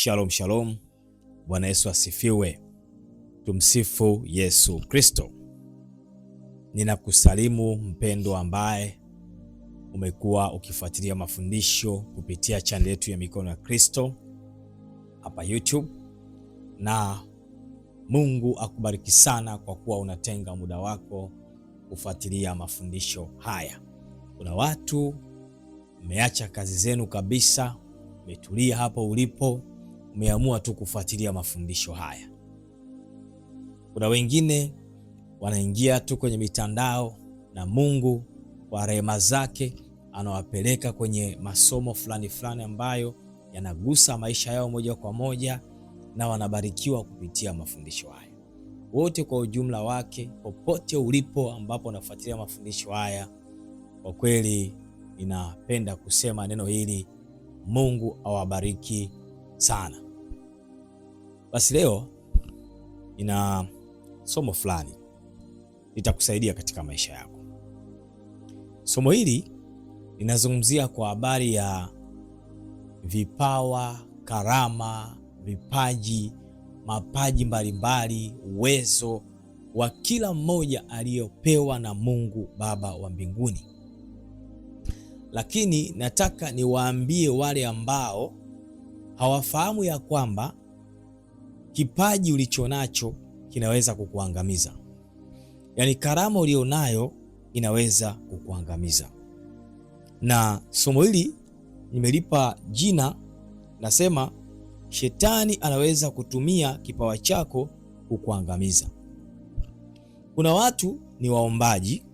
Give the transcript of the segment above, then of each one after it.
Shalom shalom. Bwana Yesu asifiwe. Tumsifu Yesu Kristo. Ninakusalimu mpendo ambaye umekuwa ukifuatilia mafundisho kupitia channel yetu ya Mikono ya Kristo hapa YouTube, na Mungu akubariki sana kwa kuwa unatenga muda wako kufuatilia mafundisho haya. Kuna watu umeacha kazi zenu kabisa, umetulia hapo ulipo, umeamua tu kufuatilia mafundisho haya. Kuna wengine wanaingia tu kwenye mitandao na Mungu kwa rehema zake anawapeleka kwenye masomo fulani ambayo yanagusa maisha yao moja kwa moja, na wanabarikiwa kupitia mafundisho haya. Wote kwa ujumla wake, popote ulipo ambapo unafuatilia mafundisho haya, kwa kweli ninapenda kusema neno hili: Mungu awabariki sana. Basi leo nina somo fulani litakusaidia katika maisha yako. Somo hili linazungumzia kwa habari ya vipawa, karama, vipaji, mapaji mbalimbali, uwezo wa kila mmoja aliyopewa na Mungu Baba wa mbinguni. Lakini nataka niwaambie wale ambao hawafahamu ya kwamba kipaji ulichonacho kinaweza kukuangamiza. Yaani karama ulionayo inaweza kukuangamiza. Na somo hili nimelipa jina, nasema shetani anaweza kutumia kipawa chako kukuangamiza. Kuna watu ni waombaji,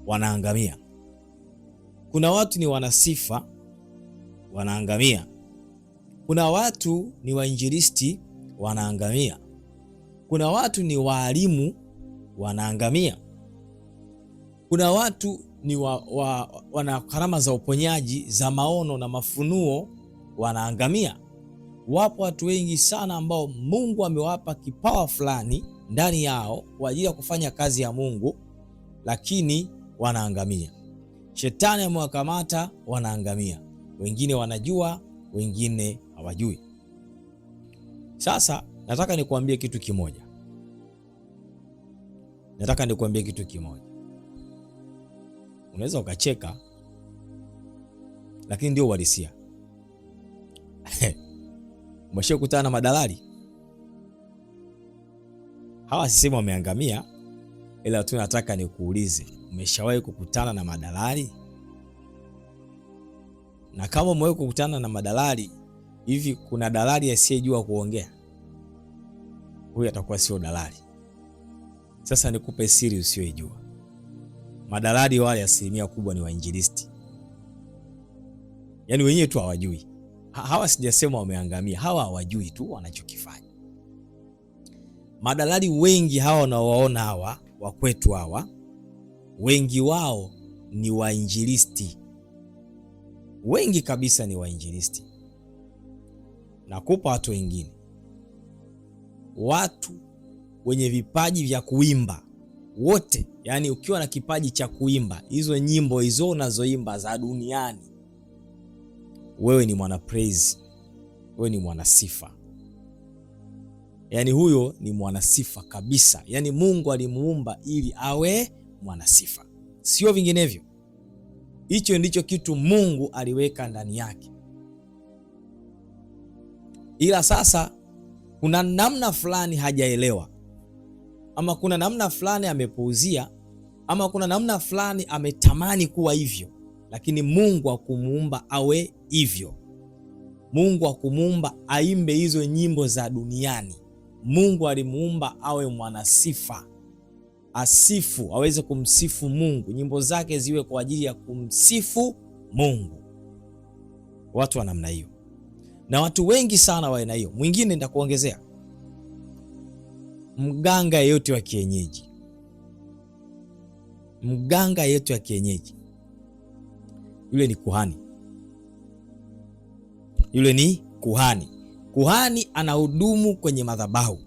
wanaangamia. Kuna watu ni wanasifa, wanaangamia. Kuna watu ni wainjilisti, wanaangamia. Kuna watu ni waalimu, wanaangamia. Kuna watu ni wana karama za uponyaji, za maono na mafunuo, wanaangamia. Wapo watu wengi sana ambao Mungu amewapa kipawa fulani ndani yao kwa ajili ya kufanya kazi ya Mungu, lakini wanaangamia. Shetani amewakamata, wanaangamia. Wengine wanajua, wengine hawajui. Sasa nataka nikuambie kitu kimoja. Unaweza ukacheka, lakini ndio uhalisia. Umeshakutana na madalali? Hawa sisemi wameangamia, ila tu nataka nikuulize, umeshawahi kukutana na madalali? Na kama umewahi kukutana na madalali, hivi kuna dalali asiyejua kuongea? Huyu atakuwa sio dalali. Sasa nikupe siri usiyojua. Madalali wale asilimia kubwa ni wainjilisti. Yaani wenyewe tu hawajui. Hawa sijasema wameangamia, hawa hawajui tu wanachokifanya. Madalali wengi hawa unaowaona hawa wa kwetu hawa, wengi wao ni wainjilisti. Wengi kabisa ni wainjilisti. Nakupa watu wengine. Watu wenye vipaji vya kuimba wote, yani ukiwa na kipaji cha kuimba, hizo nyimbo hizo unazoimba za duniani, wewe ni mwana praise, wewe ni mwana sifa. Yani huyo ni mwana sifa kabisa. Yani Mungu alimuumba ili awe mwana sifa, sio vinginevyo. Hicho ndicho kitu Mungu aliweka ndani yake. Ila sasa kuna namna fulani hajaelewa, ama kuna namna fulani amepuuzia, ama kuna namna fulani ametamani kuwa hivyo, lakini Mungu hakumuumba awe hivyo. Mungu hakumuumba aimbe hizo nyimbo za duniani. Mungu alimuumba awe mwana sifa, asifu, aweze kumsifu Mungu, nyimbo zake ziwe kwa ajili ya kumsifu Mungu. Watu wa namna hiyo, na watu wengi sana wa aina hiyo. Mwingine nitakuongezea, mganga yeyote wa kienyeji. Mganga yeyote wa kienyeji, yule ni kuhani. Yule ni kuhani. Kuhani anahudumu kwenye madhabahu.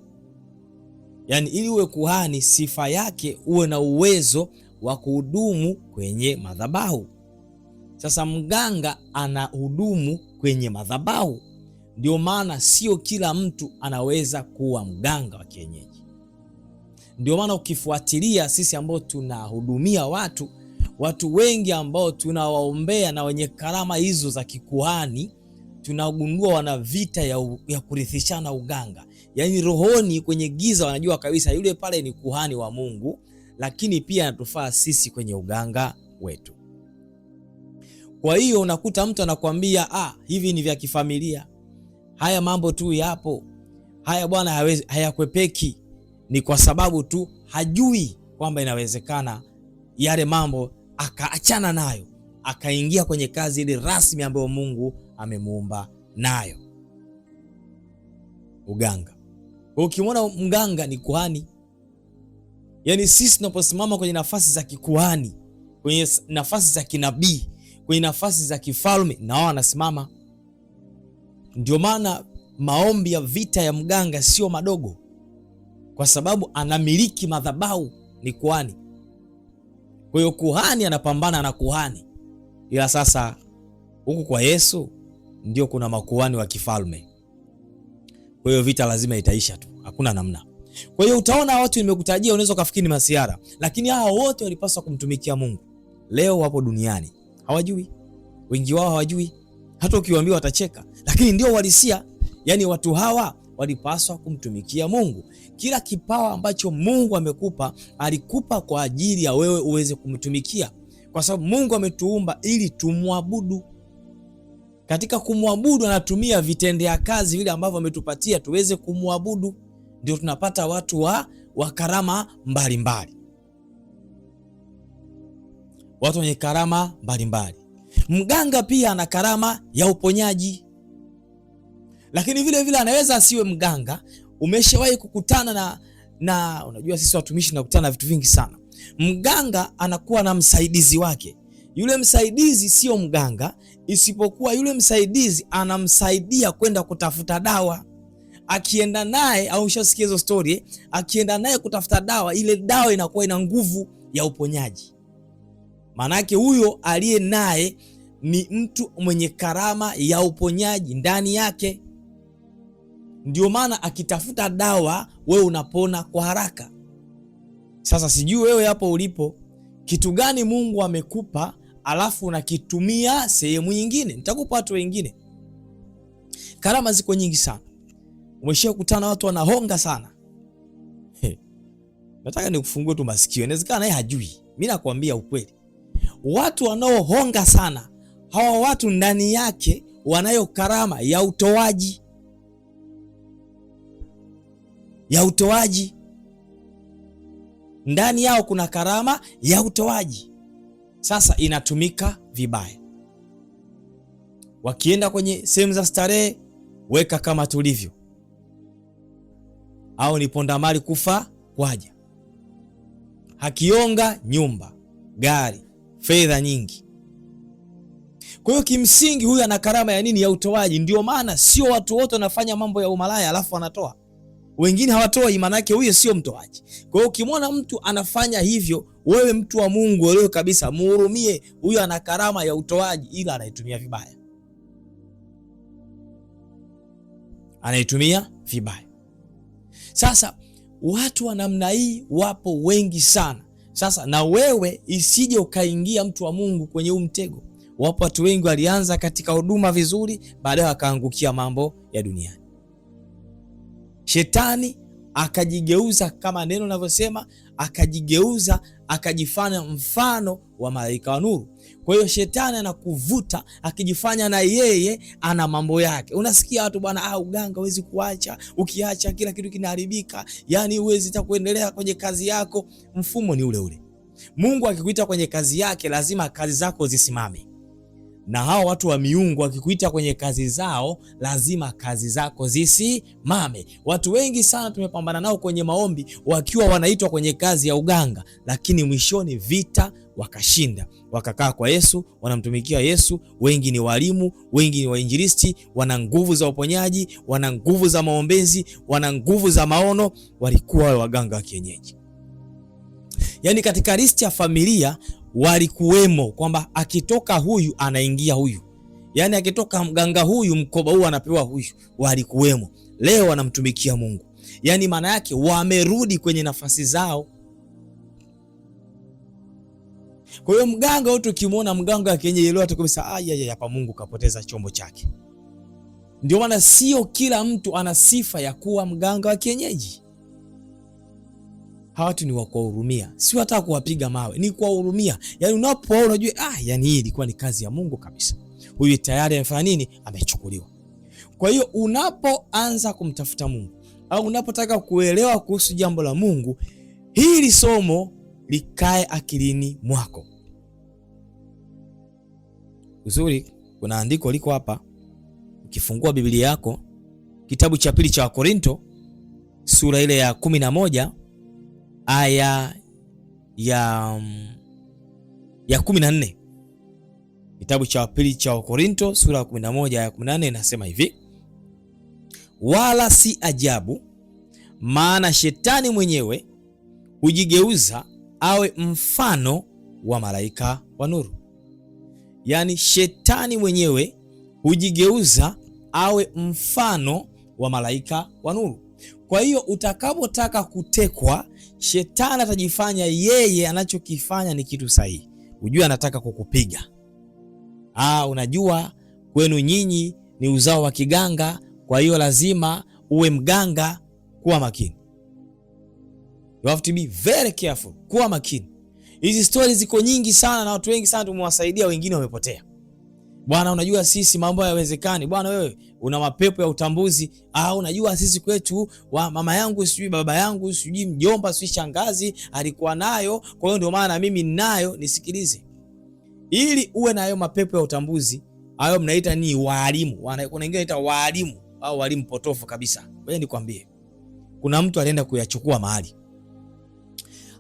Yaani ili uwe kuhani, sifa yake uwe na uwezo wa kuhudumu kwenye madhabahu. Sasa mganga anahudumu kwenye madhabahu. Ndio maana sio kila mtu anaweza kuwa mganga wa kienyeji. Ndio maana ukifuatilia sisi ambao tunahudumia watu wengi ambao tunawaombea na wenye karama hizo za kikuhani, tunagundua wana vita ya kurithishana uganga. Yaani rohoni kwenye giza wanajua kabisa yule pale ni kuhani wa Mungu, lakini pia anatufaa sisi kwenye uganga wetu. Kwa hiyo unakuta mtu anakuambia hivi ni vya kifamilia, haya mambo tu yapo, haya bwana hayakwepeki. Ni kwa sababu tu hajui kwamba inawezekana yale mambo akaachana nayo, akaingia kwenye kazi ile rasmi ambayo Mungu amemuumba nayo, uganga. Ukimwona mganga ni kuhani, yani sisi tunaposimama kwenye nafasi za kikuhani, kwenye nafasi za kinabii, kwenye nafasi za kifalme, na wao wanasimama. Ndio maana maombi ya vita ya mganga sio madogo, kwa sababu anamiliki madhabahu, ni kuhani. Kwa hiyo kuhani anapambana na kuhani. Ila sasa huku kwa Yesu ndio kuna makuhani wa kifalme. Kwa hiyo vita lazima itaisha tu, hakuna namna. Kwa hiyo utaona watu nimekutajia, unaweza kufikiri ni masiara, lakini hao wote walipaswa kumtumikia Mungu. Leo wapo duniani hawajui, wengi wao hawajui, hata ukiwaambia watacheka, lakini ndio uhalisia. Yani watu hawa walipaswa kumtumikia Mungu. Kila kipawa ambacho Mungu amekupa, alikupa kwa ajili ya wewe uweze kumtumikia, kwa sababu Mungu ametuumba ili tumwabudu. Katika kumwabudu anatumia vitendea kazi vile ambavyo ametupatia tuweze kumwabudu. Ndio tunapata watu wa karama mbalimbali, watu wenye karama mbalimbali. Mganga pia ana karama ya uponyaji, lakini vile vile anaweza asiwe mganga. Umeshawahi kukutana na unajua sisi watumishi tunakutana na vitu vingi sana. Mganga anakuwa na msaidizi wake. Yule msaidizi sio mganga, isipokuwa yule msaidizi anamsaidia kwenda kutafuta dawa. Akienda naye, au ushasikia hizo story, akienda naye kutafuta dawa, ile dawa inakuwa ina nguvu ya uponyaji. Maana yake huyo aliye naye ni mtu mwenye karama ya uponyaji ndani yake. Ndio maana akitafuta dawa, wewe unapona kwa haraka. Sasa sijui wewe hapo ulipo, kitu gani Mungu amekupa alafu unakitumia sehemu nyingine? Nitakupa watu wengine. Karama ziko nyingi sana. Umeshakutana watu wanahonga sana. Nataka nikufungue tu masikio. Inawezekana yeye hajui. Mimi nakwambia ukweli. Watu wanaohonga sana, hawa watu ndani yake wanayo karama ya utoaji. Ndani yao kuna karama ya utoaji. Sasa inatumika vibaya. Wakienda kwenye sehemu za starehe, weka kama tulivyo, au ni ponda mali kufa kwaja. Hakionga nyumba, gari, fedha nyingi. Kwa hiyo kimsingi huyu ana karama ya nini? Ya utoaji. Ndio maana sio watu wote wanafanya mambo ya umalaya alafu wanatoa. Wengine hawatoi, maana yake huyo sio mtoaji. Kwa hiyo ukimwona mtu anafanya hivyo, wewe mtu wa Mungu wewe kabisa muhurumie, huyo ana karama ya utoaji, ila anaitumia vibaya. Sasa watu wa namna hii wapo wengi sana. Sasa na wewe isije ukaingia mtu wa Mungu kwenye mtego. Wapo watu wengi walianza katika huduma vizuri, baadaye akaangukia mambo ya duniani. Shetani akajigeuza, kama neno linavyosema, akajigeuza akajifanya mfano wa malaika wa nuru. Kwa hiyo shetani anakuvuta akijifanya na yeye ana mambo yake. Unasikia watu bwana, uganga huwezi kuacha, ukiacha kila kitu kinaharibika, yani huwezi hata kuendelea kwenye kazi yako. Mfumo ni ule ule. Mungu akikuita kwenye kazi yake lazima kazi zako zisimame. Na hao watu wa miungu wakikuita kwenye kazi zao lazima kazi zako zisimame. Watu wengi sana tumepambana nao kwenye maombi wakiwa wanaitwa kwenye kazi ya uganga, lakini mwishoni vita wakashinda. Wakakaa kwa Yesu, wanamtumikia Yesu. Wengi ni walimu, wengi ni wainjilisti, wana nguvu za uponyaji, wana nguvu za maombezi, wana nguvu za maono. Walikuwa waganga wa kienyeji. Yaani katika listi ya familia walikuwemo kwamba akitoka huyu anaingia huyu. Yaani akitoka mganga huyu, mkoba huu anapewa huyu, walikuwemo. Leo wanamtumikia Mungu. Yaani maana yake wamerudi kwenye nafasi zao. Kwa hiyo mganga wetu, ukimwona mganga wa kienyeji leo atakwambia hapa Mungu kapoteza chombo chake. Ndio maana sio kila mtu ana sifa ya kuwa mganga wa kienyeji. Hawa watu ni wa kuwahurumia, si hata kuwapiga mawe, ni kuwahurumia. Yaani unapoona unajua yani hii ilikuwa ni kazi ya Mungu kabisa. Huyu tayari amefanya nini? Amechukuliwa. Kwa hiyo unapoanza kumtafuta Mungu au unapotaka kuelewa kuhusu jambo la Mungu, hili somo likae akilini mwako. Uzuri, kuna andiko liko hapa. Ukifungua Biblia yako, kitabu cha pili cha Wakorinto, sura ile ya 11 aya ya 14. Kitabu cha pili cha Wakorinto sura ya 11 aya 14 inasema hivi: wala si ajabu, maana shetani mwenyewe hujigeuza awe mfano wa malaika wa nuru. Yaani shetani mwenyewe hujigeuza awe mfano wa malaika wa nuru. Kwa hiyo utakapotaka kutekwa, shetani atajifanya yeye anachokifanya ni kitu sahihi. Ujue anataka kukupiga. Unajua kwenu nyinyi ni uzao wa kiganga, kwa hiyo lazima uwe mganga. Kuwa makini. You have to be very careful. Kuwa makini. Hizi stories ziko nyingi sana na watu wengi sana tumewasaidia, wengine wamepotea. Bwana, unajua sisi mambo hayawezekani. Bwana, wewe una mapepo ya utambuzi. Unajua sisi kwetu mama yangu sijui baba yangu sijui mjomba sijui shangazi alikuwa nayo, kwa hiyo ndio maana mimi ninayo. Nisikilize. Ili uwe na hayo mapepo ya utambuzi, hayo mnaita ni walimu. Kuna wengine wanaita walimu au walimu potofu kabisa. Wewe nikwambie, kuna mtu alienda kuyachukua mahali.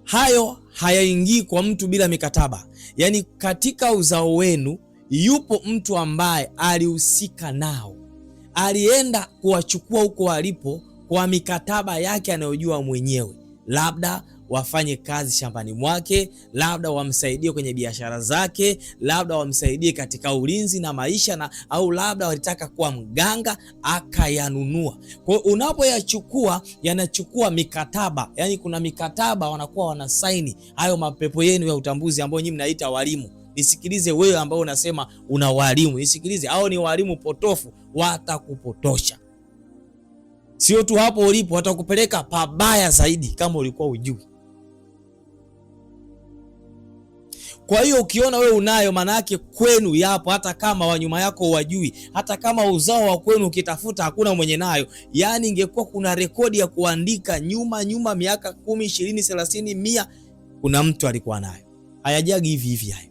Hayo hayaingii kwa mtu bila mikataba. Yaani katika uzao wenu yupo mtu ambaye alihusika nao. Alienda kuwachukua huko walipo kwa mikataba yake anayojua mwenyewe. Labda wafanye kazi shambani mwake, labda wamsaidie kwenye biashara zake, labda wamsaidie katika ulinzi na maisha au labda walitaka kuwa mganga akayanunua. Kwa hiyo unapoyachukua yanachukua mikataba. Yaani kuna mikataba wanakuwa wanasaini hayo mapepo yenu ya utambuzi ambao nyinyi mnaita walimu. Nisikilize wewe ambao unasema una walimu, nisikilize, hao ni walimu potofu, watakupotosha. Sio tu hapo ulipo, watakupeleka pabaya zaidi kama ulikuwa ujui. Kwa hiyo ukiona wewe unayo, maana yake kwenu yapo, hata kama wa nyuma yako wajui, hata kama uzao wa kwenu ukitafuta hakuna mwenye nayo. Yaani ingekuwa kuna rekodi ya kuandika nyuma miaka 10, 20, 30, 100, kuna mtu alikuwa nayo. Hayajagi hivi hayo.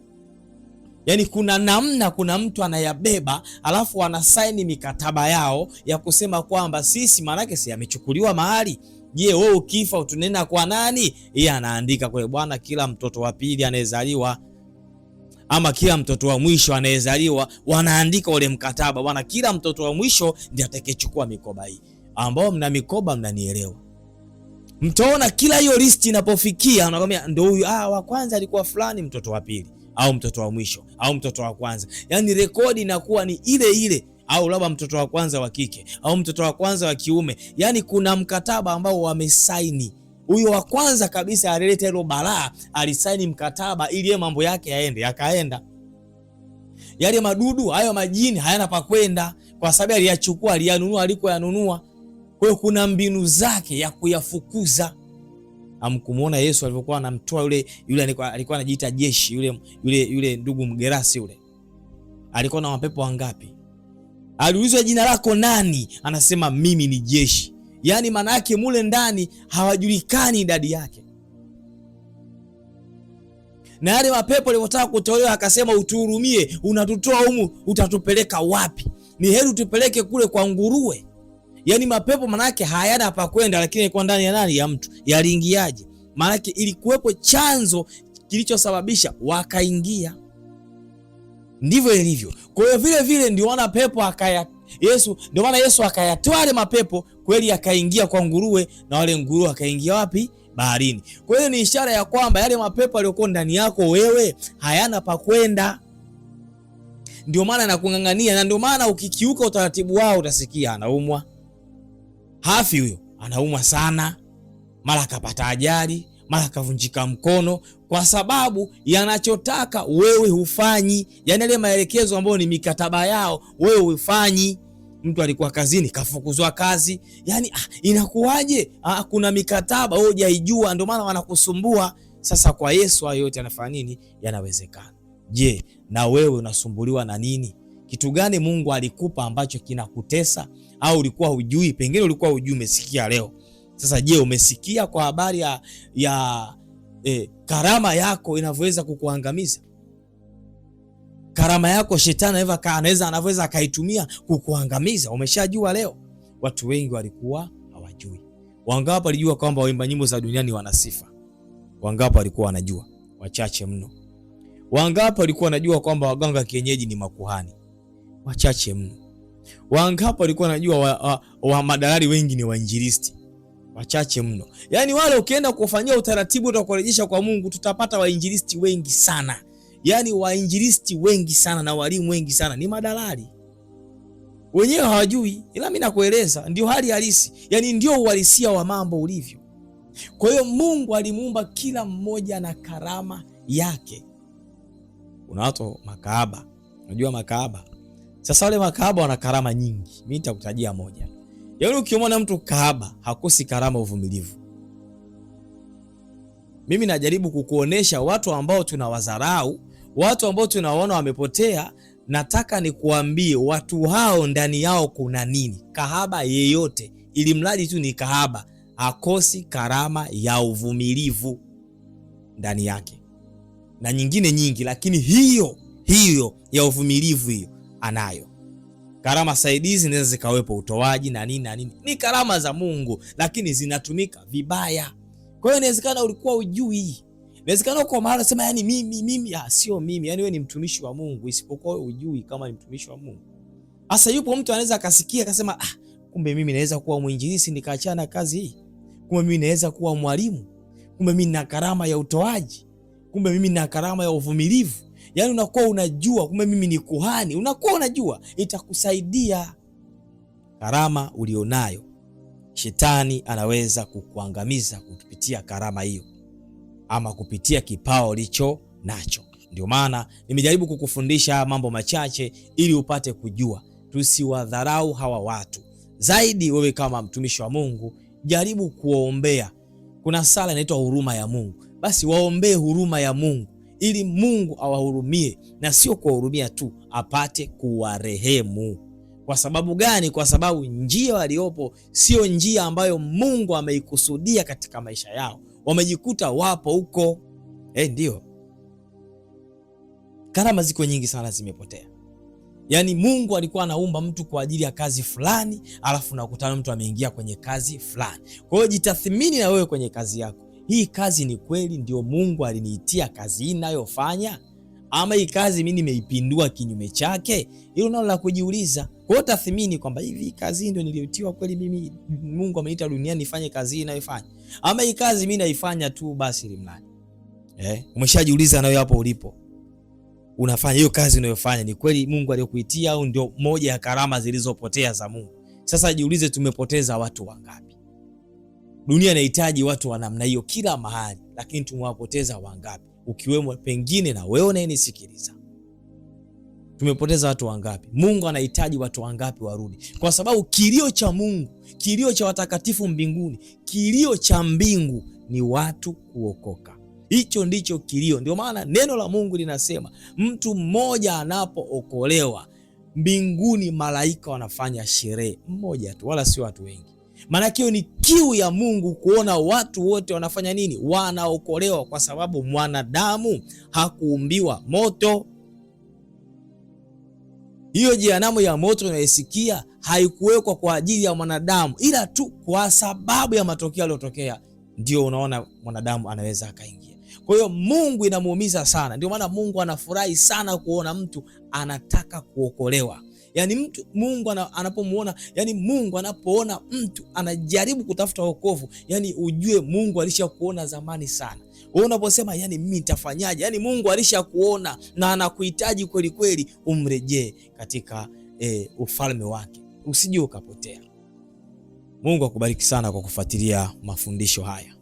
Yaani kuna namna, kuna mtu anayabeba alafu anasaini mikataba yao ya kusema kwamba sisi, maana yake si amechukuliwa mahali. Je, wewe ukifa utunena kwa nani? Yeye anaandika kwa bwana, kila mtoto wa pili anayezaliwa ama kila mtoto wa mwisho anayezaliwa, wanaandika ule mkataba, bwana, kila mtoto wa mwisho ndiye atakayechukua mikoba hii. Ambao mna mikoba mnanielewa. Mtaona kila hiyo listi inapofikia anakuambia ndio huyu, wa kwanza alikuwa fulani, mtoto wa pili au mtoto wa mwisho au mtoto wa kwanza. Yaani rekodi inakuwa ni ile ile, au labda mtoto wa kwanza wa kike au mtoto wa kwanza wa kiume. Yaani kuna mkataba ambao wamesaini. Huyo wa kwanza kabisa alileta hilo balaa, alisaini mkataba ili yeye mambo yake yaende, yakaenda. Yale madudu hayo majini hayana pa kwenda kwa sababu aliyachukua, aliyanunua alikoyanunua. Kwa hiyo kuna mbinu zake ya kuyafukuza. Hamkumuona Yesu alivyokuwa anamtoa yule alikuwa anajiita jeshi, yule ndugu Mgerasi yule. Alikuwa na mapepo wangapi? Aliulizwa jina lako nani? Anasema mimi ni jeshi. Yaani maana yake mule ndani hawajulikani idadi yake. Na yale mapepo alipotaka kutolewa akasema utuhurumie, unatutoa humu utatupeleka wapi? Ni heri utupeleke kule kwa nguruwe. Yaani mapepo manake hayana pa kwenda, lakini ilikuwa ndani ya nani? Ya mtu. Yaliingiaje? Manake ilikuwepo chanzo kilichosababisha wakaingia. Ndivyo ilivyo. Kwa hiyo vile vile ndio maana pepo ndio maana Yesu akayatoa wale mapepo kweli, akaingia kwa nguruwe na wale nguruwe akaingia wapi? Baharini. Kwa hiyo ni ishara ya kwamba yale mapepo yaliyokuwa ndani yako wewe hayana pa kwenda. ndio maana anakung'ang'ania, na ndio maana ukikiuka utaratibu wao utasikia anaumwa. Hafi huyo, anaumwa sana, mara akapata ajali, mara akavunjika mkono, kwa sababu yanachotaka wewe hufanyi. Yani ile maelekezo ambayo ni mikataba yao wewe hufanyi. Mtu alikuwa kazini kafukuzwa kazi, yani inakuwaje? Kuna mikataba wewe hujaijua, ndio maana wanakusumbua. Sasa kwa Yesu hayo yote anafanya nini? Yanawezekana. Je, na wewe unasumbuliwa na nini? Kitu gani Mungu alikupa ambacho kinakutesa? Au ulikuwa hujui? Pengine ulikuwa hujui, umesikia leo. Sasa je, umesikia kwa habari ya karama yako inavyoweza kukuangamiza? Karama yako shetani anaweza akaitumia kukuangamiza. Umeshajua leo? Watu wengi walikuwa hawajui. Wangapi walijua kwamba waimba nyimbo za duniani wana sifa? Wangapi walikuwa wanajua? Wachache mno. Wangapi walikuwa wanajua kwamba waganga kienyeji ni makuhani? Wachache mno. Wangapi walikuwa wanajua wa madalali wengi ni wainjilisti? Wachache mno. Yani wale ukienda kufanyia utaratibu utakurejesha kwa Mungu, tutapata wainjilisti wengi sana. Yani wainjilisti wengi sana na walimu wengi sana ni madalali. Wenyewe hawajui, ila mimi nakueleza ndio hali halisi. Yani ndio uhalisia wa mambo ulivyo. Kwa hiyo Mungu alimuumba kila mmoja na karama yake. Kuna watu makahaba. Unajua makahaba? Sasa wale makahaba wana karama nyingi. Mimi nitakutajia moja. Yaani ukimwona mtu kahaba hakosi karama uvumilivu. Mimi najaribu kukuonesha watu ambao tunawadharau, watu ambao tunaona wamepotea. Nataka nikuambie watu hao ndani yao kuna nini. Kahaba yeyote, ili mradi tu ni kahaba, hakosi karama ya uvumilivu ndani yake. Na nyingine nyingi, lakini hiyo ya uvumilivu hiyo anayo. Karama saidizi zinaweza zikawepo, utoaji na nini. Ni karama za Mungu, lakini zinatumika vibaya. Kwa hiyo inawezekana ulikuwa ujui. Inawezekana uko mahali unasema yani mimi sio mimi. Yani wewe ni mtumishi wa Mungu, isipokuwa wewe ujui kama ni mtumishi wa Mungu. Sasa yupo mtu anaweza akasikia akasema kumbe mimi naweza kuwa mwinjilisti nikaachana kazi hii. Kumbe mimi naweza kuwa mwalimu. Kumbe mimi nina karama ya utoaji. Kumbe mimi nina karama ya uvumilivu. Yani unakuwa unajua kumbe mimi ni kuhani. Unakuwa unajua, itakusaidia. Karama ulionayo, shetani anaweza kukuangamiza kupitia karama hiyo, ama kupitia kipawa ulicho nacho. Ndio maana nimejaribu kukufundisha mambo machache ili upate kujua. Tusiwadharau hawa watu. Zaidi wewe kama mtumishi wa Mungu, jaribu kuombea. Kuna sala inaitwa huruma ya Mungu. Basi waombee huruma ya Mungu ili Mungu awahurumie, na sio kuwahurumia tu, apate kuwarehemu. Kwa sababu gani? Kwa sababu njia waliopo sio njia ambayo Mungu ameikusudia katika maisha yao. Wamejikuta wapo huko. Ndio. Karama ziko nyingi sana zimepotea. Yani Mungu alikuwa anaumba mtu kwa ajili ya kazi fulani, alafu nakutana mtu ameingia kwenye kazi fulani. Kwa hiyo jitathmini na wewe kwenye kazi yako. Hii kazi ni kweli ndio Mungu aliniitia kazi hii ninayofanya? Ama hii kazi mimi nimeipindua kinyume chake? Hilo nalo la kujiuliza. Kwa hiyo tathmini kwamba hivi kazi hii ndio niliyoitiwa kweli mimi, Mungu ameniita duniani nifanye kazi hii ninayofanya? Ama hii kazi mimi naifanya tu basi limradi. Umeshajiuliza nawe hapo ulipo? Unafanya hiyo kazi unayofanya ni kweli Mungu aliyokuitia, au ndio moja ya karama zilizopotea za Mungu? Sasa jiulize, tumepoteza watu wangapi? Dunia inahitaji watu wa namna hiyo kila mahali, lakini tumewapoteza wangapi? Ukiwemo pengine na wewe unayenisikiliza. Tumepoteza watu wangapi? Mungu anahitaji watu wangapi warudi? Kwa sababu kilio cha Mungu, kilio cha watakatifu mbinguni, kilio cha mbingu ni watu kuokoka. Hicho ndicho kilio. Ndio maana neno la Mungu linasema mtu mmoja anapookolewa, mbinguni malaika wanafanya sherehe. Mmoja tu, wala sio watu wengi. Maana hiyo ni kiu ya Mungu kuona watu wote wanafanya nini? Wanaokolewa, kwa sababu mwanadamu hakuumbiwa moto. Hiyo jehanamu ya moto unayosikia haikuwekwa kwa ajili ya mwanadamu, ila tu kwa sababu ya matokeo yaliyotokea ndio unaona mwanadamu anaweza akaingia. Kwa hiyo Mungu inamuumiza sana. Ndio maana Mungu anafurahi sana kuona mtu anataka kuokolewa. Yani Mungu anapomuona, yani Mungu anapoona mtu anajaribu kutafuta wokovu, yani ujue Mungu alishakuona zamani sana. Wewe unaposema yani mimi nitafanyaje, yani Mungu alishakuona na anakuhitaji kweli kweli umrejee katika ufalme wake, usije ukapotea. Mungu akubariki sana kwa kufuatilia mafundisho haya.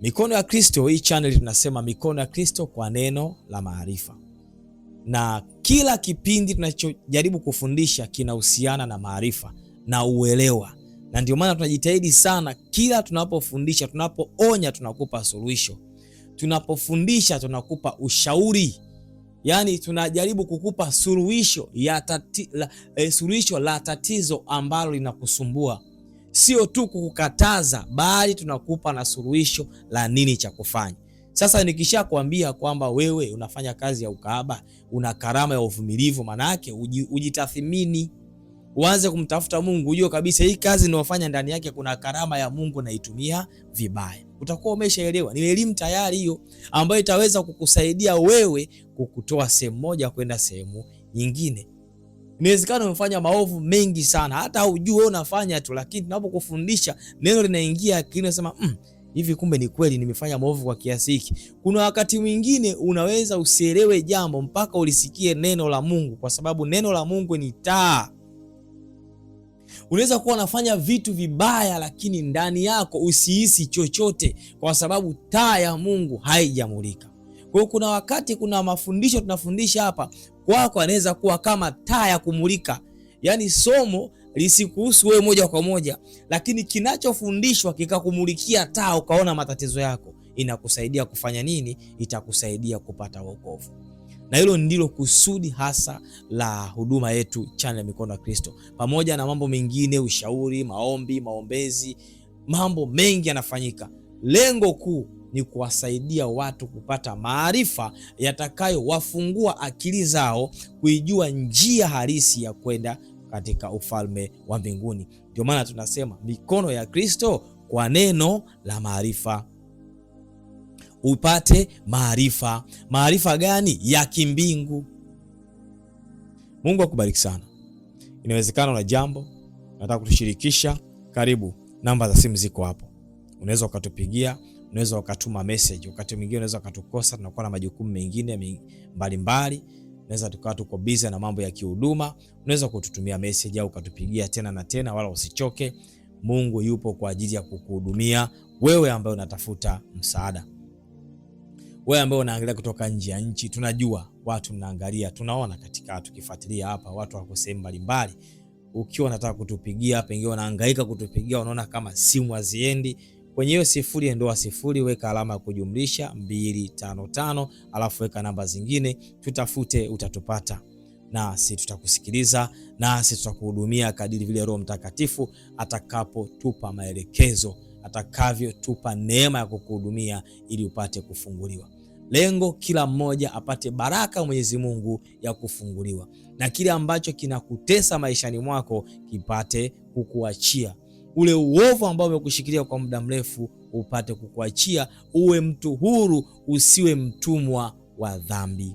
Mikono ya Kristo, hii channel tunasema mikono ya Kristo kwa neno la maarifa, na kila kipindi tunachojaribu kufundisha kinahusiana na maarifa na uelewa, na ndio maana tunajitahidi sana kila tunapofundisha, tunapoonya tunakupa suluhisho, tunapofundisha tunakupa ushauri. Yani tunajaribu kukupa suluhisho suluhisho la tatizo ambalo linakusumbua, sio tu kukukataza, bali tunakupa na suluhisho la nini cha kufanya. Sasa nikisha kuambia kwamba wewe unafanya kazi ya ukahaba, una karama ya uvumilivu, maana yake ujitathmini, uanze kumtafuta Mungu, ujue kabisa hii kazi ninayofanya ndani yake kuna karama ya Mungu na itumia vibaya. Utakuwa umeshaelewa. Ni elimu tayari hiyo ambayo itaweza kukusaidia wewe kukutoa sehemu moja kwenda sehemu nyingine. Inawezekana umefanya maovu mengi sana, hata hujui wewe unafanya tu, lakini tunapokufundisha neno linaingia akilini, unasema hivi kumbe ni kweli nimefanya maovu kwa kiasi hiki. Kuna wakati mwingine unaweza usielewe jambo mpaka ulisikie neno la Mungu, kwa sababu neno la Mungu ni taa. Unaweza kuwa unafanya vitu vibaya, lakini ndani yako usihisi chochote, kwa sababu taa ya Mungu haijamulika. Kwa hiyo kuna wakati kuna mafundisho tunafundisha hapa kwako anaweza kuwa kama taa ya kumulika, yani somo lisikuhusu wewe moja kwa moja, lakini kinachofundishwa kikakumulikia taa, ukaona matatizo yako. Inakusaidia kufanya nini? Itakusaidia kupata wokovu. Na hilo ndilo kusudi hasa la huduma yetu channel ya Mikono ya Kristo. Pamoja na mambo mengine, ushauri, maombi, maombezi, mambo mengi yanafanyika. Lengo kuu ni kuwasaidia watu kupata maarifa yatakayowafungua akili zao kuijua njia halisi ya kwenda katika ufalme wa mbinguni. Ndio maana tunasema mikono ya Kristo kwa neno la maarifa. Upate maarifa. Maarifa gani? Ya kimbingu. Mungu akubariki sana. Inawezekana una jambo nataka kutushirikisha, karibu. Namba za simu ziko hapo. Unaweza ukatupigia, unaweza ukatuma message. Wakati mwingine unaweza ukatukosa, tunakuwa na majukumu mengine mbalimbali. Unaweza tukawa tuko busy na mambo ya kihuduma. Unaweza kututumia message au ukatupigia tena na tena, wala usichoke. Mungu yupo kwa ajili ya kukuhudumia wewe ambaye unatafuta msaada. Wewe ambaye unaangalia kutoka nje ya nchi, tunajua watu mnaangalia, tunaona katika tukifuatilia hapa watu wako sehemu mbalimbali. Ukiwa unataka kutupigia, pengine unahangaika kutupigia, unaona kama simu haziendi, kwenye hiyo 0 weka alama ya kujumlisha 255, alafu weka namba zingine, tutafute, utatupata. Nasi tutakusikiliza, nasi tutakuhudumia kadiri vile Roho Mtakatifu atakapotupa maelekezo, atakavyotupa neema ya kukuhudumia ili upate kufunguliwa. Lengo kila mmoja apate baraka Mwenyezi Mungu ya kufunguliwa, na kile ambacho kinakutesa maishani mwako kipate kukuachia. Ule uovu ambao umekushikilia kwa muda mrefu upate kukuachia, uwe mtu huru, usiwe mtumwa wa dhambi.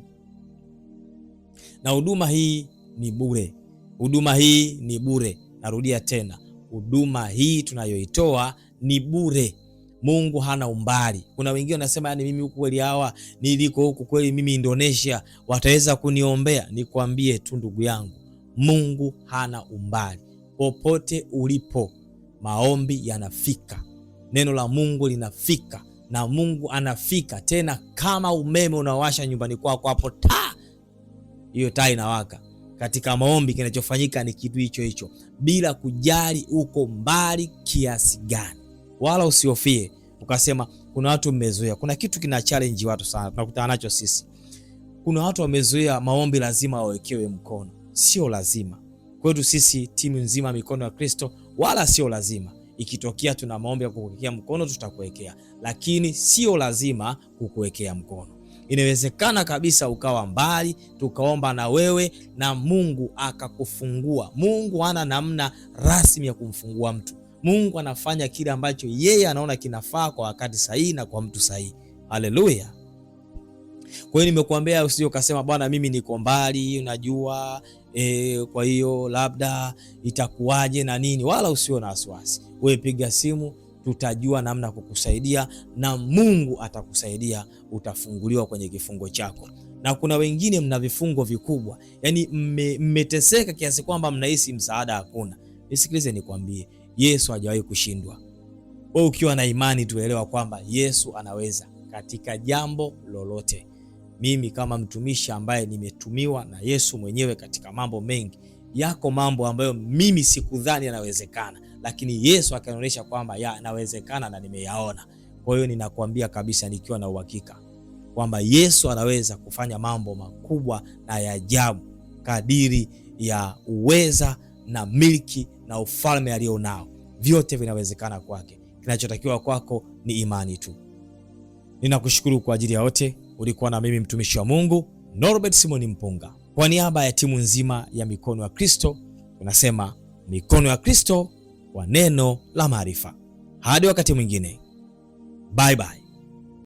Na huduma hii ni bure. Huduma hii ni bure. Narudia tena, huduma hii tunayoitoa ni bure. Mungu hana umbali. Kuna wengine wanasema yani mimi huku kweli hawa niliko huku kweli mimi Indonesia wataweza kuniombea. Nikwambie tu ndugu yangu, Mungu hana umbali. Popote ulipo maombi yanafika. Neno la Mungu linafika, na Mungu anafika tena kama umeme unawasha nyumbani kwako hapo taa. Hiyo taa inawaka. Katika maombi kinachofanyika ni kitu hicho hicho, bila kujali uko mbali kiasi gani. Wala usiofie ukasema kuna watu mmezoea. Kuna kitu kina challenge watu sana, tunakutana nacho sisi. Kuna watu wamezoea maombi lazima wawekewe mkono. Sio lazima. Kwetu sisi timu nzima Mikono ya Kristo wala sio lazima. Ikitokea tuna maombi ya kukuwekea mkono tutakuwekea, lakini sio lazima kukuwekea mkono. Inawezekana kabisa ukawa mbali, tukaomba na wewe na Mungu akakufungua. Mungu hana namna rasmi ya kumfungua mtu. Mungu anafanya kile ambacho yeye anaona kinafaa kwa wakati sahihi na kwa mtu sahihi. Haleluya. Kwa hiyo nimekuambia usije ukasema bwana mimi niko mbali, unajua kwa hiyo labda itakuwaje na nini, wala usio na wasiwasi. Wewe piga simu, tutajua namna kukusaidia na Mungu atakusaidia, utafunguliwa kwenye kifungo chako. Na kuna wengine mna vifungo vikubwa, yani mmeteseka kiasi kwamba mnahisi msaada hakuna. Nisikilize nikwambie, Yesu hajawahi kushindwa. Wewe ukiwa na imani tuelewa kwamba Yesu anaweza katika jambo lolote. Mimi kama mtumishi ambaye nimetumiwa na Yesu mwenyewe katika mambo mengi, yako mambo ambayo mimi sikudhani yanawezekana, lakini Yesu akanionyesha kwamba yanawezekana na nimeyaona. Kwa hiyo ninakwambia kabisa nikiwa na uhakika kwamba Yesu anaweza kufanya mambo makubwa na ya ajabu kadiri ya uweza na milki na ufalme alionao. Vyote vinawezekana kwake. Kinachotakiwa kwako ni imani tu. Ninakushukuru kwa ajili ya wote. Ulikuwa na mimi mtumishi wa Mungu Norbert Simon Mpunga. Kwa niaba ya timu nzima ya Mikono ya Kristo, tunasema mikono ya Kristo kwa neno la maarifa. Hadi wakati mwingine. Bye bye.